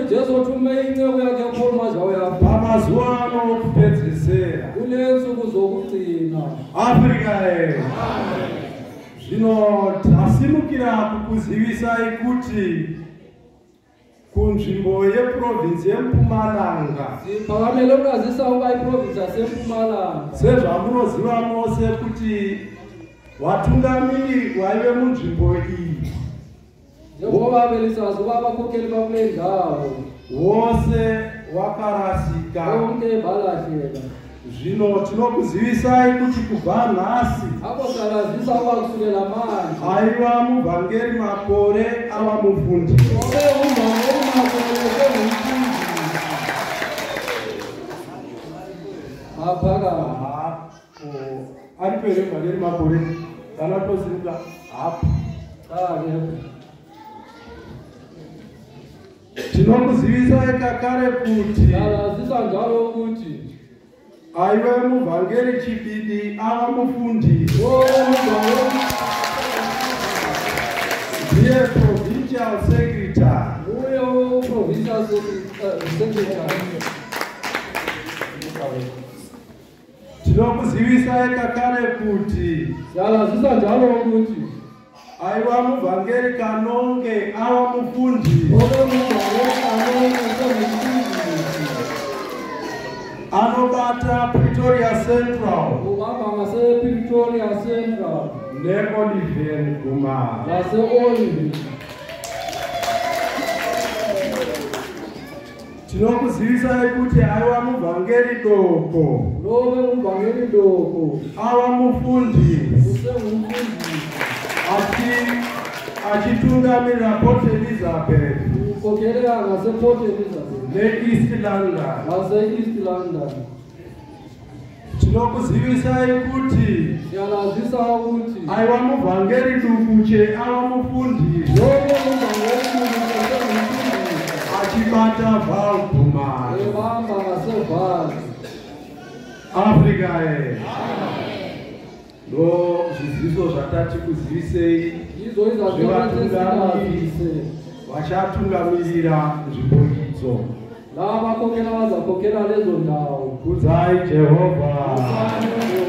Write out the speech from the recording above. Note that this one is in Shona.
Jesu thume inceku yakhe uPaul mazawuya pamazuwa ano okupedzisira kule nsuku zokugcina. Afrika zvino tasimukira kukuzivisai kuti kunzvimbo yeprovinsi yeMpumalanga siphakamele ukazisa ukuba iprovinsi yaseMpumalanga sezvamunoziva mose kuti vatungamiri vaive munzvimbo iyi njengoba belisazi uba abakhokheli bakule ndawo vose vakarasika konke balahleka. zvino tinokuzivisai kuti kubva nhasi apo salazisa uba kusukela manje aiva muvhangeri makore ava mufundisi ari pere vhangeri makore kana tozimuka hapo tinokuzivisai kakare kuti salazisa njalo ukuthi aiva muvhangeri chipidi ava mufundisi ndiye provincial secretary uyo provincial secretary. tinokuzivisai kakare kuti salazisa njalo ukuthi aiva muvhangeri kanonge ava mufundisi anobata Pretoria Central ubamba ngase-Pretoria Central ne-Oliven Gumara ngase-Oliven. tinokuzivisai kuti aiva muvhangeri doko lobe muvhangeri doko ava mufundisi usengumfundisi achitungamirira Port Elizabeth ukhokelela ngase-Port Elizabeth ne-East London. ngase-East London. tinokuzivisai kuti siyalazisa ukuthi aiva muvhangeri dukuche ava mufundisi lobe muvhangeri dukuche usengumfundisi achibata Val Gumara ebamba ngase-Vaal. Afrika ndo zviziviso zvatati kuzivisei izo izazvivatungamise vachatungamirira nzvimbo idzo lava vakhokela vazakhokela lezo ndawo. kudzai Jehovha.